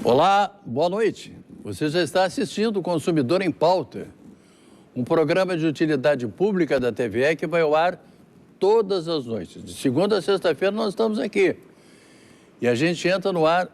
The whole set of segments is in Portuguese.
Olá, boa noite. Você já está assistindo o Consumidor em Pauta, um programa de utilidade pública da TVE que vai ao ar todas as noites. De segunda a sexta-feira nós estamos aqui. E a gente entra no ar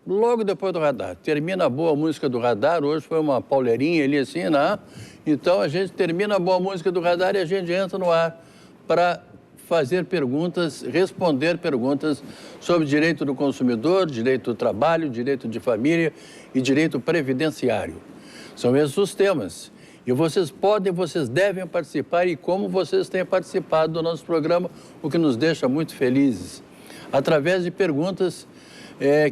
logo depois do radar. Termina a boa música do radar, hoje foi uma pauleirinha ali assim, né? Então a gente termina a boa música do radar e a gente entra no ar para fazer perguntas, responder perguntas sobre direito do consumidor, direito do trabalho, direito de família e direito previdenciário. São esses os temas. E vocês devem participar e como vocês têm participado do nosso programa, o que nos deixa muito felizes, através de perguntas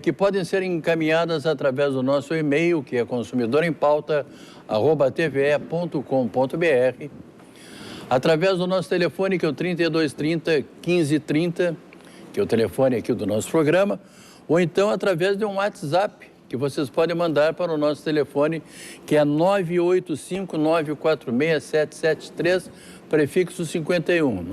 que podem ser encaminhadas através do nosso e-mail, que é consumidorempauta@tve.com.br, através do nosso telefone, que é o 3230 1530, que é o telefone aqui do nosso programa, ou então através de um WhatsApp, que vocês podem mandar para o nosso telefone, que é 985-946-773, prefixo 51,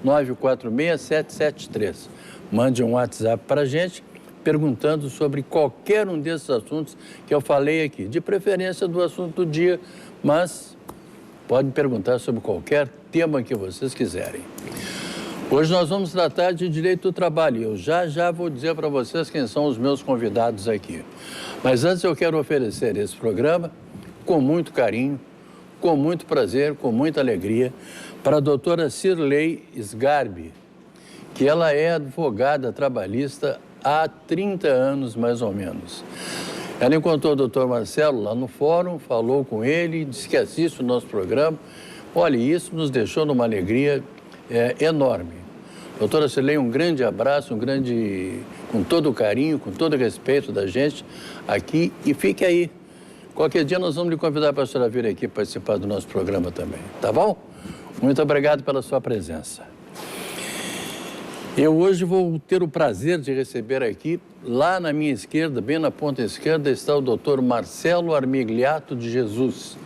985-946-773. Mande um WhatsApp para a gente, perguntando sobre qualquer um desses assuntos que eu falei aqui, de preferência do assunto do dia, mas pode perguntar sobre qualquer tema que vocês quiserem. Hoje nós vamos tratar de direito do trabalho. Eu já vou dizer para vocês quem são os meus convidados aqui. Mas antes eu quero oferecer esse programa com muito carinho, com muito prazer, com muita alegria, para a doutora Cirlei Sgarbi, que ela é advogada trabalhista há 30 anos, mais ou menos. Ela encontrou o doutor Marcelo lá no fórum, falou com ele, disse que assiste o nosso programa. Olha, isso nos deixou numa alegria enorme. Doutora Cirlei, um grande abraço, com todo o carinho, com todo o respeito da gente aqui. E fique aí. Qualquer dia nós vamos lhe convidar para a senhora vir aqui participar do nosso programa também, tá bom? Muito obrigado pela sua presença. Eu hoje vou ter o prazer de receber aqui, lá na minha esquerda, bem na ponta esquerda, está o doutor Marcelo Armigliato de Jesus,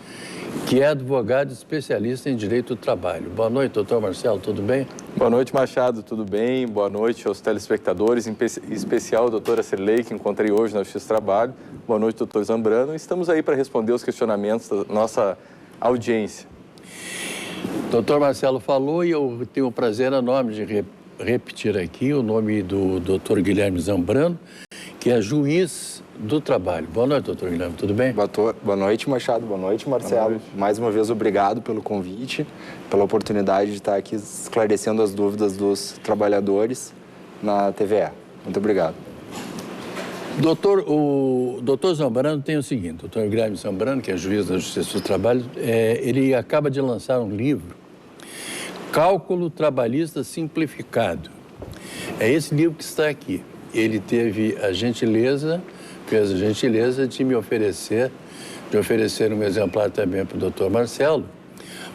que é advogado especialista em direito do trabalho. Boa noite, doutor Marcelo, tudo bem? Boa noite, Machado, tudo bem? Boa noite aos telespectadores, em especial a doutora Cirlei, que encontrei hoje na Justiça do Trabalho. Boa noite, doutor Zambrano. Estamos aí para responder os questionamentos da nossa audiência. Doutor Marcelo falou e eu tenho o prazer enorme de repetir aqui o nome do doutor Guilherme Zambrano, que é juiz do trabalho. Boa noite, doutor Guilherme, tudo bem? Boa noite, Machado. Boa noite, Marcelo. Boa noite. Mais uma vez, obrigado pelo convite, pela oportunidade de estar aqui esclarecendo as dúvidas dos trabalhadores na TVE. Muito obrigado. O doutor Zambrano tem o seguinte, o doutor Guilherme Zambrano, que é juiz da Justiça do Trabalho, ele acaba de lançar um livro, Cálculo Trabalhista Simplificado. É esse livro que está aqui. Ele teve fez a gentileza de me oferecer um exemplar também para o doutor Marcelo.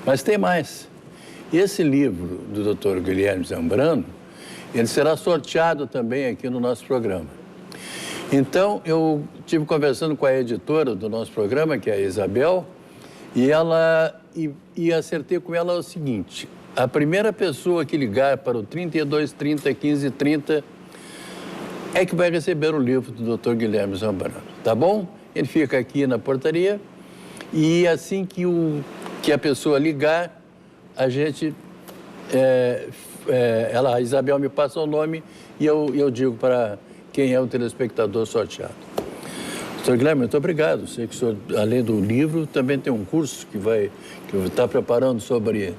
Mas tem mais. Esse livro do doutor Guilherme Zambrano, ele será sorteado também aqui no nosso programa. Então, eu estive conversando com a editora do nosso programa, que é a Isabel, e acertei com ela o seguinte: a primeira pessoa que ligar para o 3230 1530 é que vai receber o livro do Dr. Guilherme Zambrano, tá bom? Ele fica aqui na portaria e assim que a pessoa ligar, a gente, a Isabel me passa o nome e eu digo para quem é o telespectador sorteado. Dr. Guilherme, muito obrigado. Sei que o senhor, além do livro, também tem um curso que está preparando sobre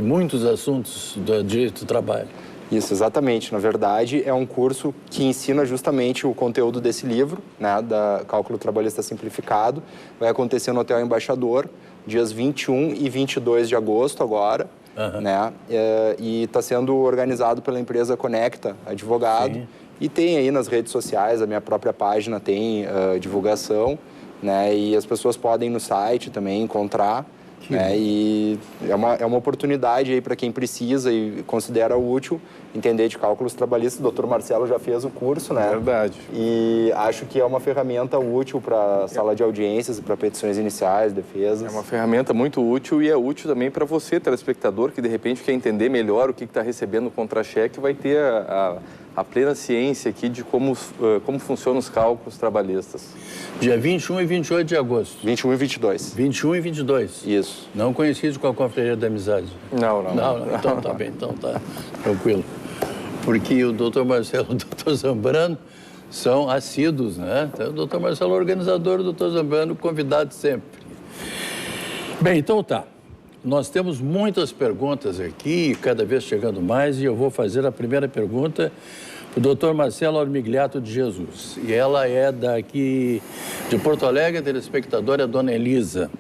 muitos assuntos do direito do trabalho. Isso, exatamente. Na verdade, é um curso que ensina justamente o conteúdo desse livro, né, da Cálculo Trabalhista Simplificado. Vai acontecer no Hotel Embaixador, dias 21 e 22 de agosto agora, né? E está sendo organizado pela empresa Conecta Advogado. Sim. E tem aí nas redes sociais, a minha própria página tem divulgação, né? E as pessoas podem no site também encontrar. E é uma oportunidade aí para quem precisa e considera útil entender de cálculos trabalhistas. O Dr. Marcelo já fez o curso, né? Verdade. E acho que é uma ferramenta útil para sala de audiências, para petições iniciais, defesas. É uma ferramenta muito útil e é útil também para você, telespectador, que de repente quer entender melhor o que está recebendo o contra-cheque, vai ter a plena ciência aqui de como funcionam os cálculos trabalhistas. Dia 21 e 28 de agosto. 21 e 22. 21 e 22. Isso. Não coincide com a Confraria da Amizade? Não. Então tá bem, então tá tranquilo. Porque o doutor Marcelo e o doutor Zambrano são assíduos, né? Então, o doutor Marcelo é organizador, o doutor Zambrano convidado sempre. Bem, então tá. Nós temos muitas perguntas aqui, cada vez chegando mais, e eu vou fazer a primeira pergunta para o doutor Marcelo Armigliato de Jesus. E ela é daqui de Porto Alegre, a telespectadora é a dona Elisa.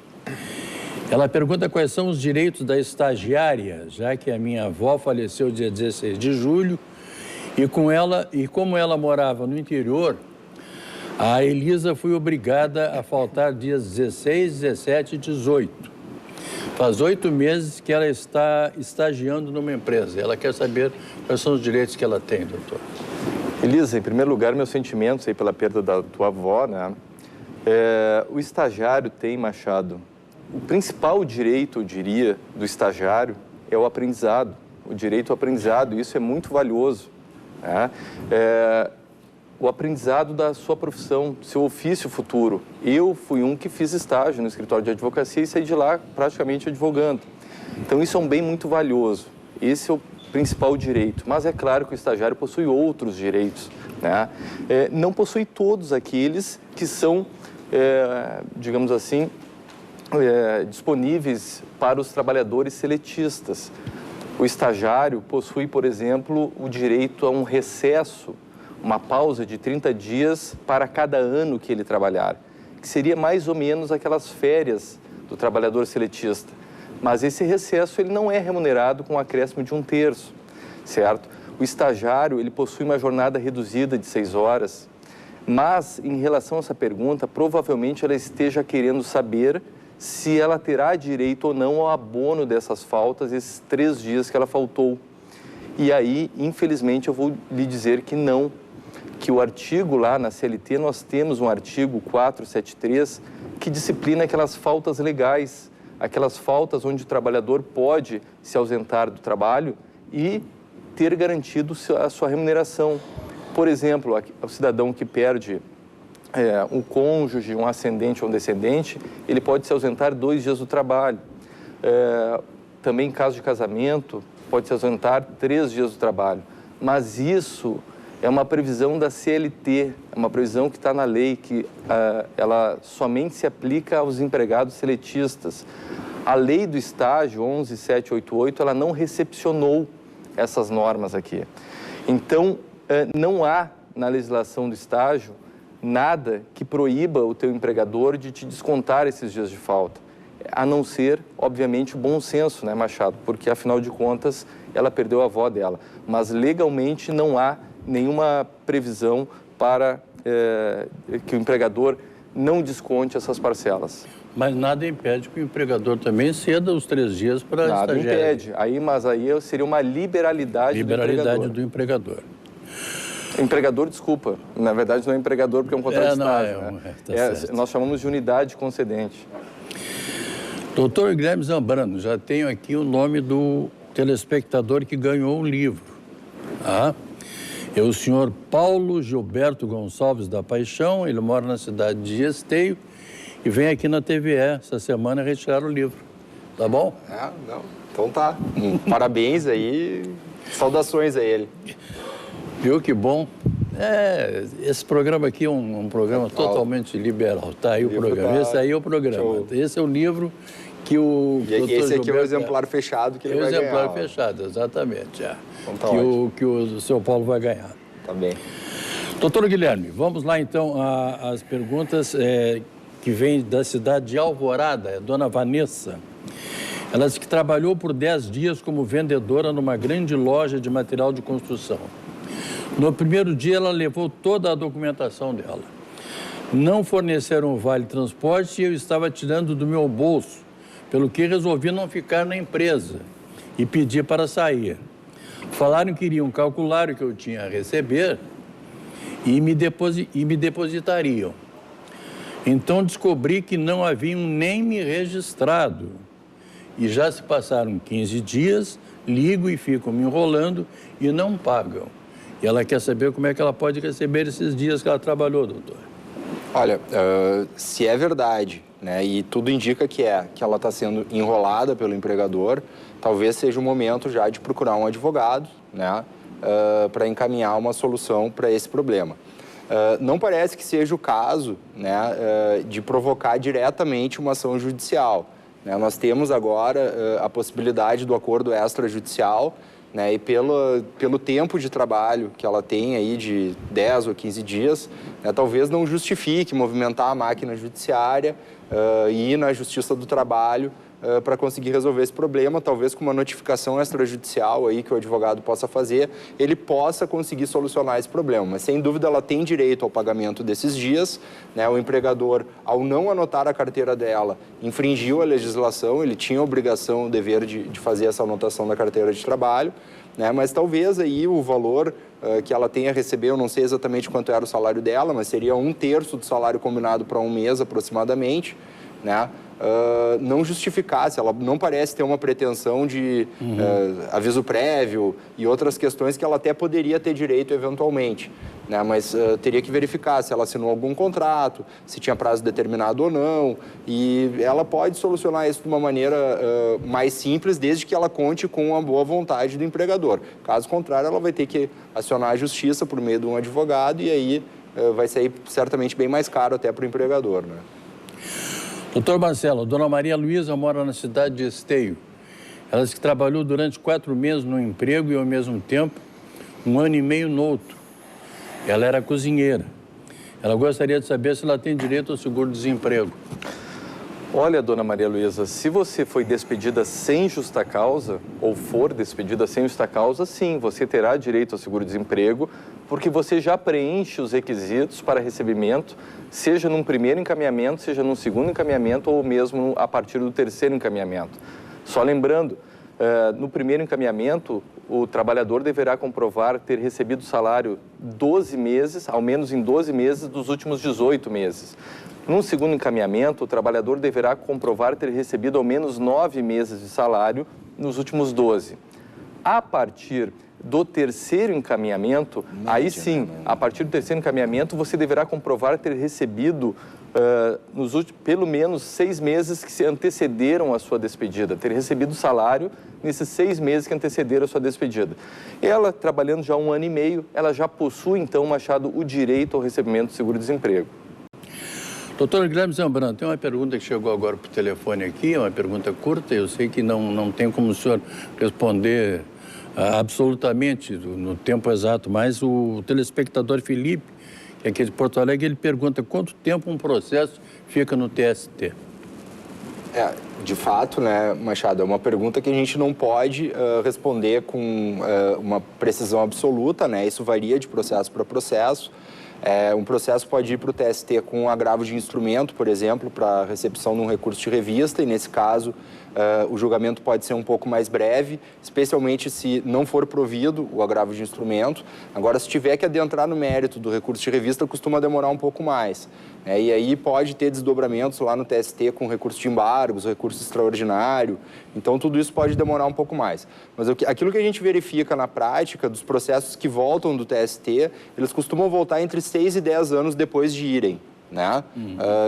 Ela pergunta quais são os direitos da estagiária, já que a minha avó faleceu dia 16 de julho, e como ela morava no interior, a Elisa foi obrigada a faltar dias 16, 17 e 18. Faz 8 meses que ela está estagiando numa empresa. Ela quer saber quais são os direitos que ela tem, doutor. Elisa, em primeiro lugar, meus sentimentos aí pela perda da tua avó, né? O estagiário tem, Machado, o principal direito, eu diria, do estagiário é o aprendizado. O direito ao aprendizado, e isso é muito valioso, né? O aprendizado da sua profissão, do seu ofício futuro. Eu fui um que fiz estágio no escritório de advocacia e saí de lá praticamente advogando. Então, isso é um bem muito valioso. Esse é o principal direito. Mas é claro que o estagiário possui outros direitos, né? Não possui todos aqueles que são, digamos assim, disponíveis para os trabalhadores seletistas. O estagiário possui, por exemplo, o direito a um recesso, uma pausa de 30 dias para cada ano que ele trabalhar, que seria mais ou menos aquelas férias do trabalhador seletista. Mas esse recesso ele não é remunerado com um acréscimo de 1/3, certo? O estagiário ele possui uma jornada reduzida de 6 horas, mas em relação a essa pergunta, provavelmente ela esteja querendo saber se ela terá direito ou não ao abono dessas faltas, esses 3 dias que ela faltou. E aí, infelizmente, eu vou lhe dizer que não, que o artigo lá na CLT, nós temos um artigo 473 que disciplina aquelas faltas legais, aquelas faltas onde o trabalhador pode se ausentar do trabalho e ter garantido a sua remuneração. Por exemplo, o cidadão que perde um cônjuge, um ascendente ou um descendente, ele pode se ausentar 2 dias do trabalho. Também em caso de casamento, pode se ausentar 3 dias do trabalho. Mas isso é uma previsão da CLT, é uma previsão que está na lei, que ela somente se aplica aos empregados seletistas. A lei do estágio 11.788, ela não recepcionou essas normas aqui. Então, não há na legislação do estágio nada que proíba o teu empregador de te descontar esses dias de falta, a não ser, obviamente, o bom senso, né, Machado? Porque, afinal de contas, ela perdeu a avó dela. Mas, legalmente, não há nenhuma previsão para que o empregador não desconte essas parcelas. Mas nada impede que o empregador também ceda os 3 dias para a estagiária. Nada impede. Mas aí seria uma liberalidade do empregador. Empregador, desculpa. Na verdade, não é empregador porque é um contrato de estágio. Nós chamamos de unidade concedente. Doutor Guilherme Zambrano, já tenho aqui o nome do telespectador que ganhou o livro. É o senhor Paulo Gilberto Gonçalves da Paixão, ele mora na cidade de Esteio e vem aqui na TVE essa semana retirar o livro. Tá bom? Então tá. Parabéns aí, saudações a ele. Viu que bom? Esse programa aqui é um programa totalmente liberal. Tá aí o programa. Esse aí é o programa. Show. Esse é o livro que o doutor esse aqui é o exemplar fechado que ele vai ganhar. É o exemplar fechado, exatamente. Então tá que o seu Paulo vai ganhar. Tá bem. Doutor Guilherme, vamos lá então às perguntas que vêm da cidade de Alvorada, é Dona Vanessa. Ela disse que trabalhou por 10 dias como vendedora numa grande loja de material de construção. No primeiro dia, ela levou toda a documentação dela. Não forneceram o vale transporte e eu estava tirando do meu bolso, pelo que resolvi não ficar na empresa e pedi para sair. Falaram que iriam calcular o que eu tinha a receber e me depositariam. Então, descobri que não haviam nem me registrado. E já se passaram 15 dias, ligo e fico me enrolando e não pagam. E ela quer saber como é que ela pode receber esses dias que ela trabalhou, doutor. Olha, se é verdade, né, e tudo indica que ela está sendo enrolada pelo empregador, talvez seja o momento já de procurar um advogado, né, para encaminhar uma solução para esse problema. Não parece que seja o caso, né, de provocar diretamente uma ação judicial. Né? Nós temos agora a possibilidade do acordo extrajudicial, né, e pelo tempo de trabalho que ela tem aí de 10 ou 15 dias, né, talvez não justifique movimentar a máquina judiciária e ir na Justiça do Trabalho para conseguir resolver esse problema. Talvez com uma notificação extrajudicial aí que o advogado possa fazer, ele possa conseguir solucionar esse problema. Mas, sem dúvida, ela tem direito ao pagamento desses dias, né? O empregador, ao não anotar a carteira dela, infringiu a legislação, ele tinha a obrigação, o dever de fazer essa anotação da carteira de trabalho, né? Mas talvez aí o valor que ela tenha a receber, eu não sei exatamente quanto era o salário dela, mas seria 1/3 do salário combinado para um mês aproximadamente, né? Não justificasse, ela não parece ter uma pretensão de aviso prévio e outras questões que ela até poderia ter direito eventualmente, né? Mas teria que verificar se ela assinou algum contrato, se tinha prazo determinado ou não, e ela pode solucionar isso de uma maneira mais simples, desde que ela conte com a boa vontade do empregador. Caso contrário, ela vai ter que acionar a justiça por meio de um advogado e aí vai sair certamente bem mais caro até para o empregador, né? Doutor Marcelo, Dona Maria Luísa mora na cidade de Esteio. Ela disse que trabalhou durante 4 meses no emprego e, ao mesmo tempo, 1 ano e meio no outro. Ela era cozinheira. Ela gostaria de saber se ela tem direito ao seguro-desemprego. Olha, Dona Maria Luísa, se você foi despedida sem justa causa, ou for despedida sem justa causa, sim, você terá direito ao seguro-desemprego, porque você já preenche os requisitos para recebimento, seja num primeiro encaminhamento, seja num segundo encaminhamento, ou mesmo a partir do terceiro encaminhamento. Só lembrando, no primeiro encaminhamento, o trabalhador deverá comprovar ter recebido salário 12 meses, ao menos em 12 meses dos últimos 18 meses. Num segundo encaminhamento, o trabalhador deverá comprovar ter recebido ao menos 9 meses de salário nos últimos 12. A partir do terceiro encaminhamento, aí sim, a partir do terceiro encaminhamento, você deverá comprovar ter recebido pelo menos 6 meses que se antecederam à sua despedida, ter recebido salário nesses 6 meses que antecederam a sua despedida. Ela, trabalhando já 1 ano e meio, ela já possui, então, Machado, o direito ao recebimento do seguro-desemprego. Doutor Guilherme Zambrano, tem uma pergunta que chegou agora por telefone aqui, é uma pergunta curta, eu sei que não tem como o senhor responder absolutamente no tempo exato, mas o telespectador Felipe, que é aqui de Porto Alegre, ele pergunta quanto tempo um processo fica no TST? De fato, né, Machado, é uma pergunta que a gente não pode responder com uma precisão absoluta, né? Isso varia de processo para processo. Um processo pode ir para o TST com um agravo de instrumento, por exemplo, para recepção de um recurso de revista, e nesse caso o julgamento pode ser um pouco mais breve, especialmente se não for provido o agravo de instrumento. Agora, se tiver que adentrar no mérito do recurso de revista, costuma demorar um pouco mais. E aí pode ter desdobramentos lá no TST com recurso de embargos, recurso extraordinário, então tudo isso pode demorar um pouco mais. Mas aquilo que a gente verifica na prática dos processos que voltam do TST, eles costumam voltar entre 6 e 10 anos depois de irem, né?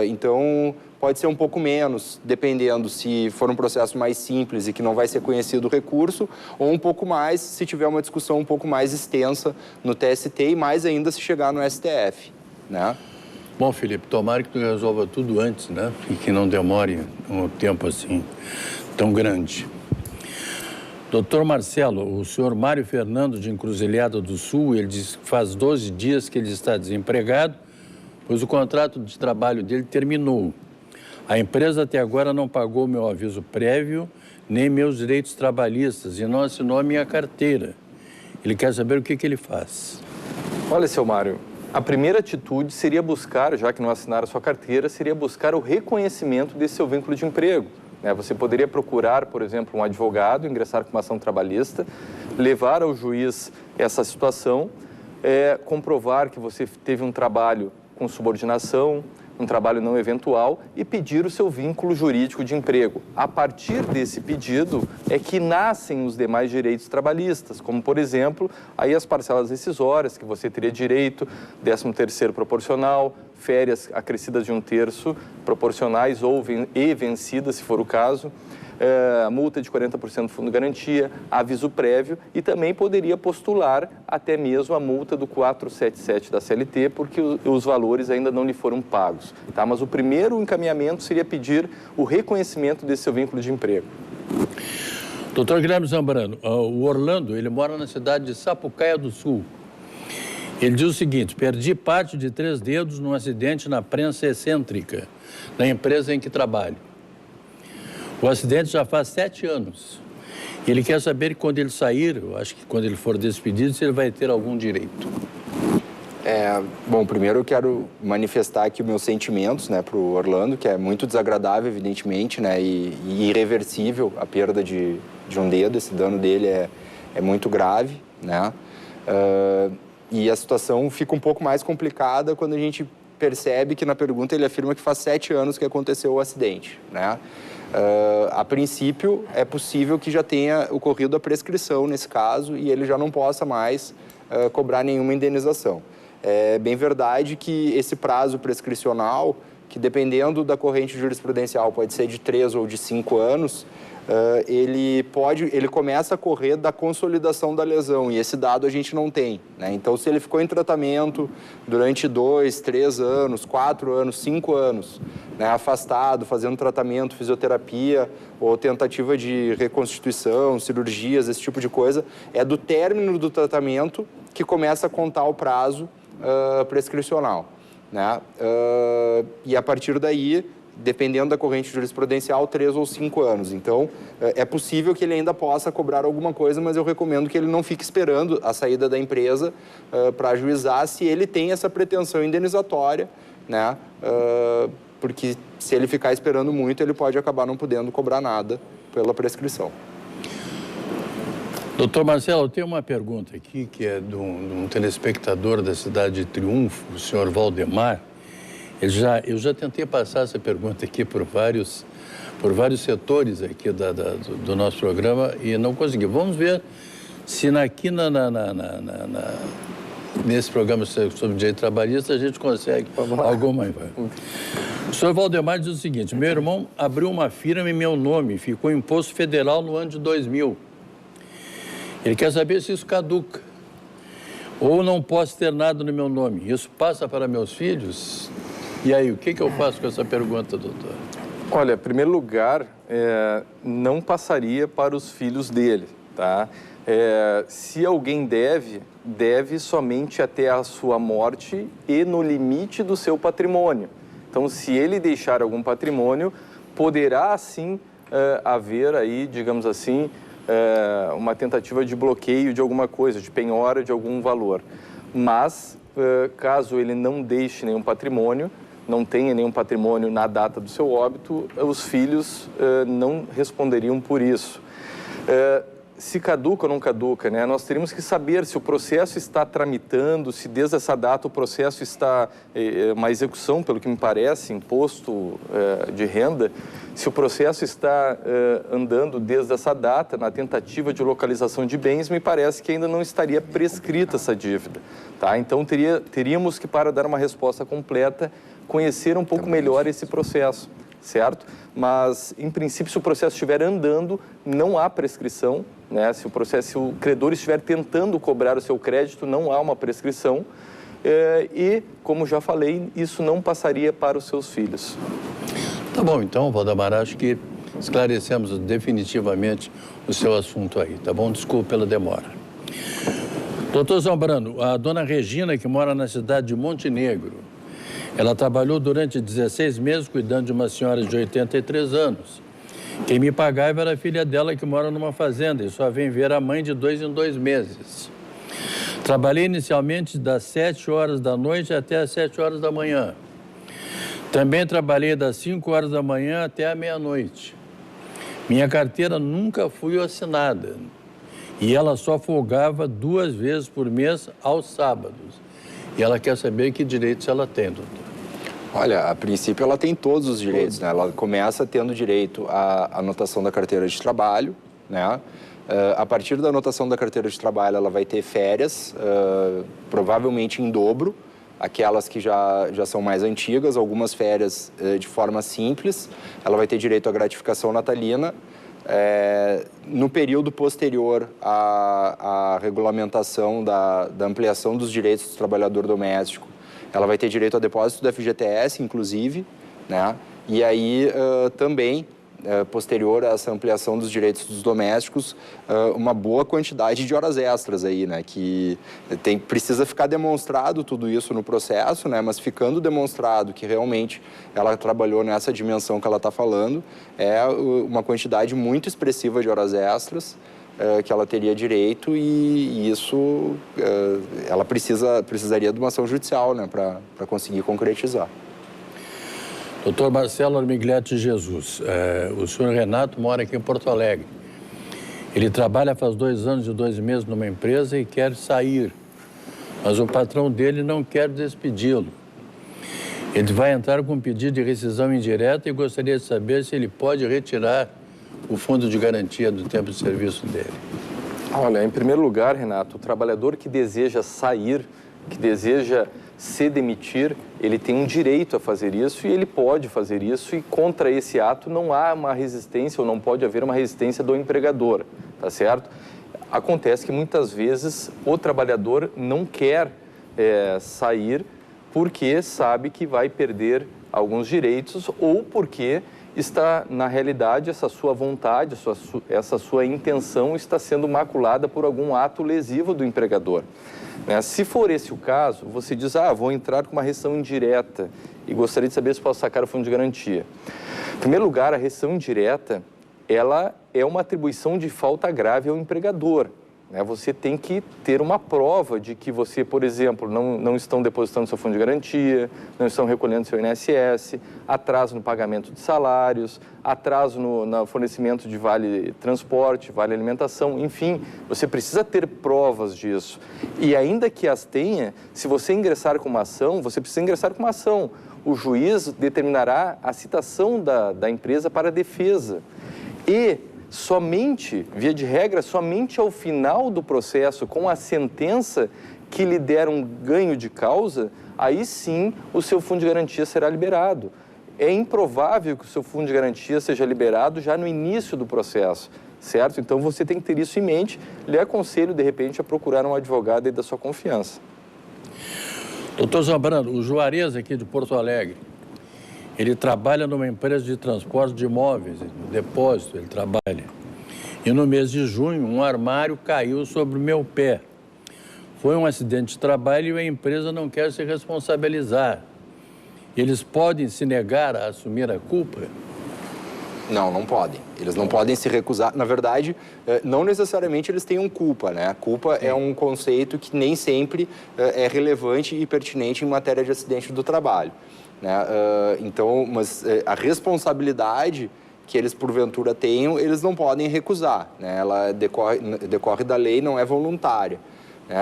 Então, pode ser um pouco menos, dependendo se for um processo mais simples e que não vai ser conhecido o recurso, ou um pouco mais se tiver uma discussão um pouco mais extensa no TST e mais ainda se chegar no STF, né? Bom, Felipe, tomara que tu resolva tudo antes, né? E que não demore um tempo assim tão grande. Doutor Marcelo, o senhor Mário Fernando de Encruzilhada do Sul, ele diz que faz 12 dias que ele está desempregado, pois o contrato de trabalho dele terminou. A empresa até agora não pagou meu aviso prévio, nem meus direitos trabalhistas e não assinou a minha carteira. Ele quer saber o que ele faz. Olha, seu Mário, a primeira atitude seria buscar, já que não assinaram a sua carteira, seria buscar o reconhecimento desse seu vínculo de emprego. Você poderia procurar, por exemplo, um advogado, ingressar com uma ação trabalhista, levar ao juiz essa situação, comprovar que você teve um trabalho com subordinação, um trabalho não eventual e pedir o seu vínculo jurídico de emprego. A partir desse pedido é que nascem os demais direitos trabalhistas, como, por exemplo, aí as parcelas rescisórias, que você teria direito, 13º proporcional, férias acrescidas de 1/3 proporcionais ou vencidas, se for o caso, multa de 40% do fundo de garantia, aviso prévio e também poderia postular até mesmo a multa do 477 da CLT, porque os valores ainda não lhe foram pagos. Tá? Mas o primeiro encaminhamento seria pedir o reconhecimento desse seu vínculo de emprego. Doutor Guilherme Zambrano, o Orlando, ele mora na cidade de Sapucaia do Sul. Ele diz o seguinte: perdi parte de 3 dedos num acidente na prensa excêntrica, na empresa em que trabalho. O acidente já faz 7 anos. Ele quer saber quando ele sair, eu acho que quando ele for despedido, se ele vai ter algum direito. Bom, primeiro eu quero manifestar aqui os meus sentimentos, né, para o Orlando, que é muito desagradável, evidentemente, né, e irreversível a perda de um dedo. Esse dano dele é muito grave, né, e a situação fica um pouco mais complicada quando a gente percebe que na pergunta ele afirma que faz 7 anos que aconteceu o acidente, né. A princípio, é possível que já tenha ocorrido a prescrição nesse caso e ele já não possa mais cobrar nenhuma indenização. É bem verdade que esse prazo prescricional, que dependendo da corrente jurisprudencial pode ser de 3 ou de 5 anos, ele começa a correr da consolidação da lesão e esse dado a gente não tem, né? Então, se ele ficou em tratamento durante 2, 3 anos, 4 anos, 5 anos, né, afastado, fazendo tratamento, fisioterapia ou tentativa de reconstituição, cirurgias, esse tipo de coisa, é do término do tratamento que começa a contar o prazo prescricional, né? E a partir daí, dependendo da corrente jurisprudencial, 3 ou 5 anos. Então, é possível que ele ainda possa cobrar alguma coisa, mas eu recomendo que ele não fique esperando a saída da empresa para ajuizar se ele tem essa pretensão indenizatória, né? Porque se ele ficar esperando muito, ele pode acabar não podendo cobrar nada pela prescrição. Doutor Marcelo, eu tenho uma pergunta aqui, que é de um telespectador da cidade de Triunfo, o senhor Valdemar. Eu já tentei passar essa pergunta aqui por vários setores aqui do nosso programa e não consegui. Vamos ver se nesse programa sobre direito trabalhista a gente consegue alguma. O senhor Valdemar diz o seguinte: meu irmão abriu uma firma em meu nome, ficou imposto federal no ano de 2000. Ele quer saber se isso caduca. Ou não posso ter nada no meu nome. Isso passa para meus filhos? E aí, o que eu faço com essa pergunta, doutor? Olha, em primeiro lugar, não passaria para os filhos dele, tá? Se alguém deve somente até a sua morte e no limite do seu patrimônio. Então, se ele deixar algum patrimônio, poderá, sim, haver aí, digamos assim, uma tentativa de bloqueio de alguma coisa, de penhora de algum valor. Mas, caso ele não deixe nenhum patrimônio, não tenha nenhum patrimônio na data do seu óbito, os filhos não responderiam por isso. Se caduca ou não caduca, né? Nós teríamos que saber se o processo está tramitando, se desde essa data o processo está, uma execução, pelo que me parece, imposto de renda, se o processo está andando desde essa data, na tentativa de localização de bens, me parece que ainda não estaria prescrita essa dívida, tá? Então, teríamos que, para dar uma resposta completa, conhecer um pouco melhor esse processo, certo? Mas, em princípio, se o processo estiver andando, não há prescrição, né? Se o credor estiver tentando cobrar o seu crédito, não há uma prescrição e, como já falei, isso não passaria para os seus filhos. Tá bom, então, Valdemar, acho que esclarecemos definitivamente o seu assunto aí, tá bom? Desculpa pela demora. Doutor Zambrano, a dona Regina, que mora na cidade de Montenegro, ela trabalhou durante 16 meses cuidando de uma senhora de 83 anos. Quem me pagava era a filha dela, que mora numa fazenda e só vem ver a mãe de 2 em 2 meses. Trabalhei inicialmente das 7 horas da noite até as 7 horas da manhã. Também trabalhei das 5 horas da manhã até a meia-noite. Minha carteira nunca foi assinada e ela só folgava 2 vezes por mês aos sábados. E ela quer saber que direitos ela tem, doutor. Olha, a princípio ela tem todos os direitos, né? Ela começa tendo direito à anotação da carteira de trabalho, né? A partir da anotação da carteira de trabalho, ela vai ter férias, provavelmente em dobro, aquelas que já são mais antigas, algumas férias de forma simples. Ela vai ter direito à gratificação natalina. No período posterior à regulamentação da ampliação dos direitos do trabalhador doméstico, ela vai ter direito a depósito do FGTS, inclusive, né? E aí também, posterior a essa ampliação dos direitos dos domésticos, uma boa quantidade de horas extras aí, né? Que precisa ficar demonstrado tudo isso no processo, né? Mas ficando demonstrado que realmente ela trabalhou nessa dimensão que ela está falando, é uma quantidade muito expressiva de horas extras, que ela teria direito, e isso ela precisaria de uma ação judicial, né, para conseguir concretizar. Doutor Marcelo Armiglietti Jesus, o senhor Renato mora aqui em Porto Alegre. Ele trabalha faz 2 anos e 2 meses numa empresa e quer sair, mas o patrão dele não quer despedi-lo. Ele vai entrar com um pedido de rescisão indireta e gostaria de saber se ele pode retirar o fundo de garantia do tempo de serviço dele. Olha, em primeiro lugar, Renato, o trabalhador que deseja sair, que deseja se demitir, ele tem um direito a fazer isso e ele pode fazer isso, e contra esse ato não há uma resistência ou não pode haver uma resistência do empregador, tá certo? Acontece que muitas vezes o trabalhador não quer sair porque sabe que vai perder alguns direitos ou porque está, na realidade, essa sua vontade, essa sua intenção está sendo maculada por algum ato lesivo do empregador. Se for esse o caso, você diz, vou entrar com uma rescisão indireta e gostaria de saber se posso sacar o fundo de garantia. Em primeiro lugar, a rescisão indireta, ela é uma atribuição de falta grave ao empregador. Você tem que ter uma prova de que você, por exemplo, não estão depositando seu fundo de garantia, não estão recolhendo seu INSS, atraso no pagamento de salários, atraso no fornecimento de vale transporte, vale alimentação, enfim, você precisa ter provas disso. E ainda que as tenha, se você ingressar com uma ação, você precisa ingressar com uma ação. O juiz determinará a citação da empresa para a defesa. E somente, via de regra, somente ao final do processo, com a sentença que lhe der um ganho de causa, aí sim o seu fundo de garantia será liberado. É improvável que o seu fundo de garantia seja liberado já no início do processo, certo? Então você tem que ter isso em mente. Lhe aconselho, de repente, a procurar um advogado aí da sua confiança. Doutor Zambrano, o Juarez aqui de Porto Alegre, ele trabalha numa empresa de transporte de imóveis, no depósito ele trabalha. E no mês de junho, um armário caiu sobre o meu pé. Foi um acidente de trabalho e a empresa não quer se responsabilizar. Eles podem se negar a assumir a culpa? Não, não podem. Eles não podem se recusar. Na verdade, não necessariamente eles tenham culpa, né? A culpa é um conceito que nem sempre é relevante e pertinente em matéria de acidente do trabalho. Então, mas a responsabilidade que eles porventura tenham, eles não podem recusar, né? Ela decorre da lei, não é voluntária.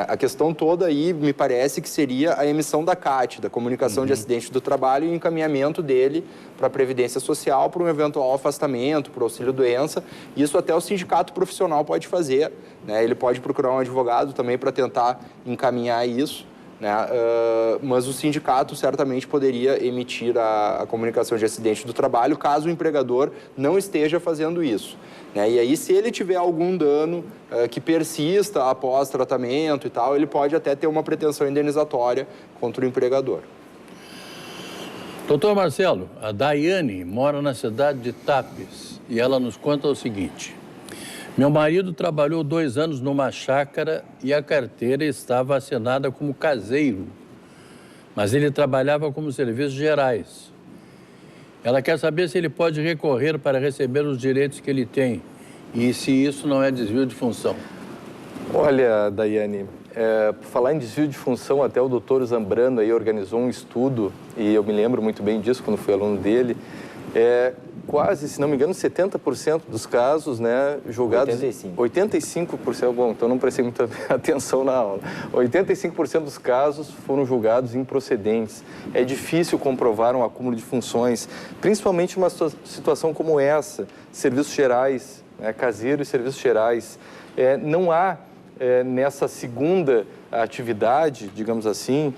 A questão toda aí, me parece que seria a emissão da CAT, da Comunicação de Acidente do Trabalho, e o encaminhamento dele para a Previdência Social, para um eventual afastamento, para o auxílio-doença. Isso até o sindicato profissional pode fazer, né? Ele pode procurar um advogado também para tentar encaminhar isso. Mas o sindicato certamente poderia emitir a comunicação de acidente do trabalho caso o empregador não esteja fazendo isso. E aí, se ele tiver algum dano que persista após tratamento e tal, ele pode até ter uma pretensão indenizatória contra o empregador. Doutor Marcelo, a Daiane mora na cidade de Tapes e ela nos conta o seguinte: meu marido trabalhou 2 anos numa chácara e a carteira estava assinada como caseiro, mas ele trabalhava como serviços gerais. Ela quer saber se ele pode recorrer para receber os direitos que ele tem e se isso não é desvio de função. Olha, Daiane, por falar em desvio de função, até o doutor Zambrano aí organizou um estudo, e eu me lembro muito bem disso quando fui aluno dele, quase, se não me engano, 70% dos casos, né, julgados... 85%, bom, então não prestei muita atenção na aula. 85% dos casos foram julgados improcedentes. É difícil comprovar um acúmulo de funções, principalmente numa situação como essa, serviços gerais, né, caseiro e serviços gerais. Não há, nessa segunda atividade, digamos assim,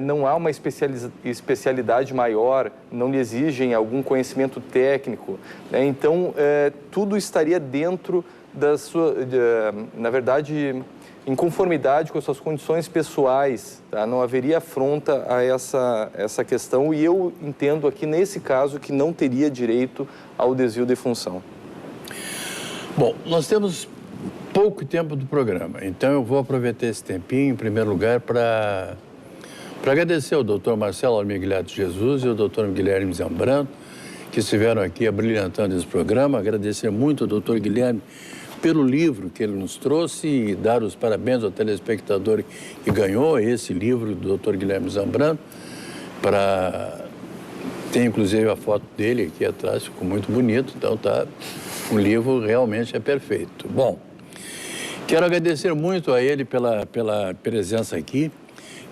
não há uma especialidade maior, não lhe exigem algum conhecimento técnico, né? Então, tudo estaria dentro da sua, na verdade, em conformidade com as suas condições pessoais, tá? Não haveria afronta a essa questão e eu entendo aqui, nesse caso, que não teria direito ao desvio de função. Bom, nós temos pouco tempo do programa, então eu vou aproveitar esse tempinho, em primeiro lugar, para agradecer ao doutor Marcelo Armigliato Jesus e ao doutor Guilherme Zambrano, que estiveram aqui abrilhantando esse programa. Agradecer muito ao doutor Guilherme pelo livro que ele nos trouxe e dar os parabéns ao telespectador que ganhou esse livro do doutor Guilherme Zambrano. Tem inclusive a foto dele aqui atrás, ficou muito bonito, então o livro realmente é perfeito. Bom, quero agradecer muito a ele pela presença aqui.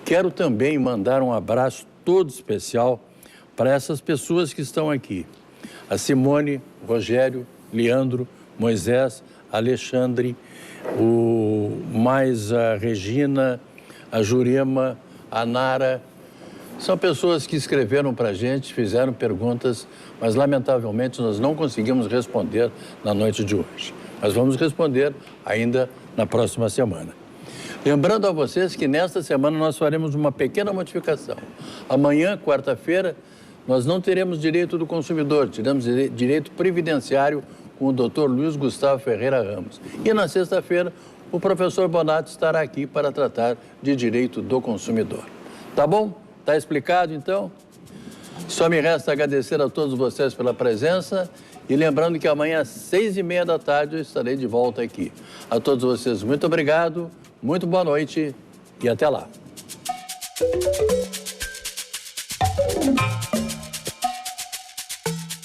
Quero também mandar um abraço todo especial para essas pessoas que estão aqui. A Simone, Rogério, Leandro, Moisés, Alexandre, mais a Regina, a Jurema, a Nara. São pessoas que escreveram para a gente, fizeram perguntas, mas lamentavelmente nós não conseguimos responder na noite de hoje. Mas vamos responder ainda na próxima semana. Lembrando a vocês que nesta semana nós faremos uma pequena modificação. Amanhã, quarta-feira, nós não teremos direito do consumidor, teremos direito previdenciário com o Dr. Luiz Gustavo Ferreira Ramos. E na sexta-feira, o professor Bonato estará aqui para tratar de direito do consumidor. Tá bom? Tá explicado, então? Só me resta agradecer a todos vocês pela presença e lembrando que amanhã às 6h30 da tarde eu estarei de volta aqui. A todos vocês, muito obrigado. Muito boa noite e até lá.